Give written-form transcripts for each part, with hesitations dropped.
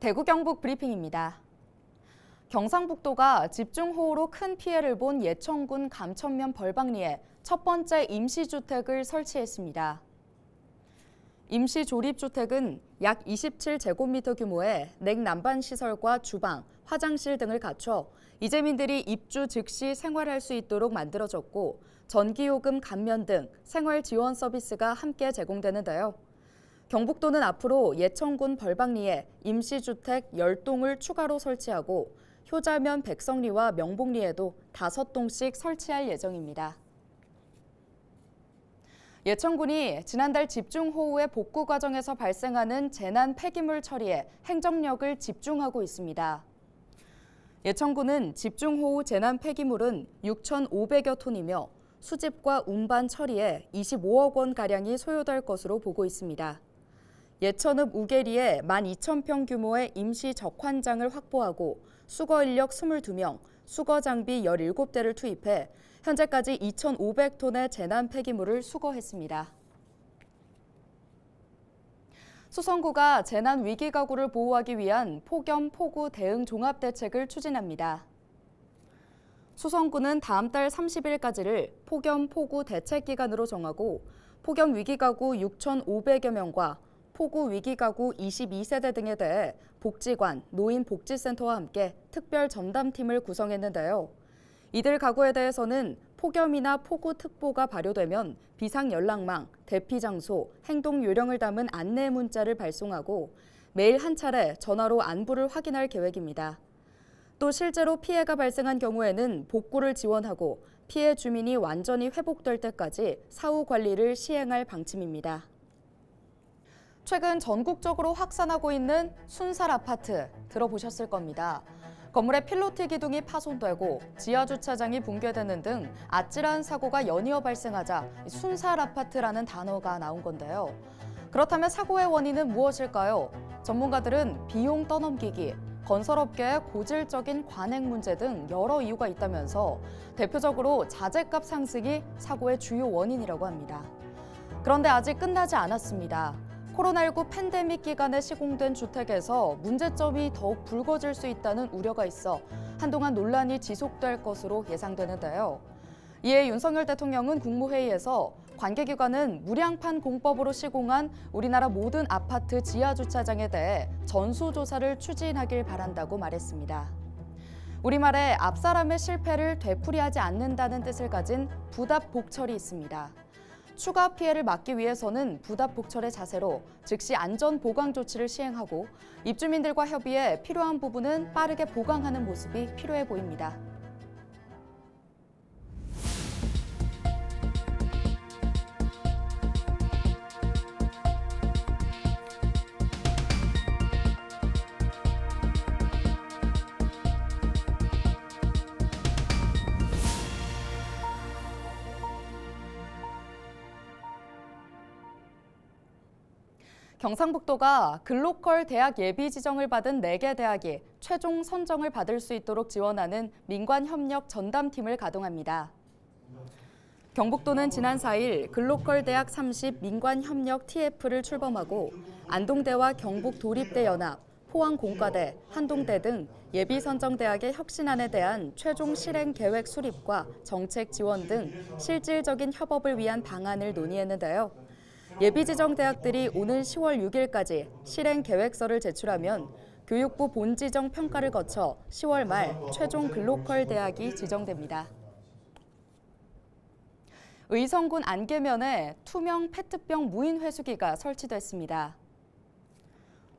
대구 경북 브리핑입니다. 경상북도가 집중호우로 큰 피해를 본 예천군 감천면 벌방리에 첫 번째 임시주택을 설치했습니다. 임시조립주택은 약 27제곱미터 규모의 냉난방 시설과 주방, 화장실 등을 갖춰 이재민들이 입주 즉시 생활할 수 있도록 만들어졌고 전기요금 감면 등 생활 지원 서비스가 함께 제공되는데요. 경북도는 앞으로 예천군 벌방리에 임시주택 10동을 추가로 설치하고 효자면 백성리와 명복리에도 5동씩 설치할 예정입니다. 예천군이 지난달 집중호우의 복구 과정에서 발생하는 재난 폐기물 처리에 행정력을 집중하고 있습니다. 예천군은 집중호우 재난 폐기물은 6,500여 톤이며 수집과 운반 처리에 25억 원가량이 소요될 것으로 보고 있습니다. 예천읍 우계리에 12,000평 규모의 임시 적환장을 확보하고 수거 인력 22명, 수거 장비 17대를 투입해 현재까지 2,500톤의 재난 폐기물을 수거했습니다. 수성구가 재난 위기 가구를 보호하기 위한 폭염 폭우 대응 종합대책을 추진합니다. 수성구는 다음 달 30일까지를 폭염 폭우 대책 기간으로 정하고 폭염 위기 가구 6,500여 명과 폭우 위기 가구 22세대 등에 대해 복지관, 노인복지센터와 함께 특별 전담팀을 구성했는데요. 이들 가구에 대해서는 폭염이나 폭우특보가 발효되면 비상연락망, 대피장소, 행동요령을 담은 안내 문자를 발송하고 매일 한 차례 전화로 안부를 확인할 계획입니다. 또 실제로 피해가 발생한 경우에는 복구를 지원하고 피해 주민이 완전히 회복될 때까지 사후 관리를 시행할 방침입니다. 최근 전국적으로 확산하고 있는 순살 아파트 들어보셨을 겁니다. 건물의 필로티 기둥이 파손되고 지하 주차장이 붕괴되는 등 아찔한 사고가 연이어 발생하자 순살 아파트라는 단어가 나온 건데요. 그렇다면 사고의 원인은 무엇일까요? 전문가들은 비용 떠넘기기, 건설업계의 고질적인 관행 문제 등 여러 이유가 있다면서 대표적으로 자재값 상승이 사고의 주요 원인이라고 합니다. 그런데 아직 끝나지 않았습니다. 코로나19 팬데믹 기간에 시공된 주택에서 문제점이 더욱 불거질 수 있다는 우려가 있어 한동안 논란이 지속될 것으로 예상되는데요. 이에 윤석열 대통령은 국무회의에서 관계기관은 무량판 공법으로 시공한 우리나라 모든 아파트 지하주차장에 대해 전수조사를 추진하길 바란다고 말했습니다. 우리말에 앞사람의 실패를 되풀이하지 않는다는 뜻을 가진 부답복철이 있습니다. 추가 피해를 막기 위해서는 부답복철의 자세로 즉시 안전 보강 조치를 시행하고 입주민들과 협의해 필요한 부분은 빠르게 보강하는 모습이 필요해 보입니다. 경상북도가 글로컬 대학 예비 지정을 받은 4개 대학이 최종 선정을 받을 수 있도록 지원하는 민관협력 전담팀을 가동합니다. 경북도는 지난 4일 글로컬 대학 30 민관협력 TF를 출범하고 안동대와 경북도립대 연합, 포항공과대, 한동대 등 예비 선정 대학의 혁신안에 대한 최종 실행 계획 수립과 정책 지원 등 실질적인 협업을 위한 방안을 논의했는데요. 예비 지정 대학들이 오는 10월 6일까지 실행 계획서를 제출하면 교육부 본지정 평가를 거쳐 10월 말 최종 글로컬 대학이 지정됩니다. 의성군 안계면에 투명 페트병 무인 회수기가 설치됐습니다.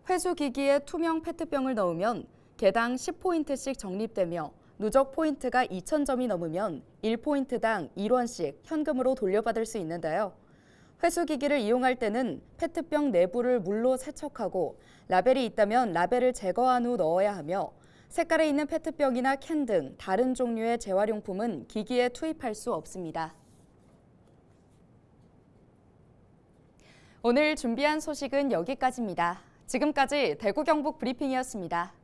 회수기기에 투명 페트병을 넣으면 개당 10포인트씩 적립되며 누적 포인트가 2,000점이 넘으면 1포인트당 1원씩 현금으로 돌려받을 수 있는데요. 회수기기를 이용할 때는 페트병 내부를 물로 세척하고 라벨이 있다면 라벨을 제거한 후 넣어야 하며 색깔에 있는 페트병이나 캔 등 다른 종류의 재활용품은 기기에 투입할 수 없습니다. 오늘 준비한 소식은 여기까지입니다. 지금까지 대구 경북 브리핑이었습니다.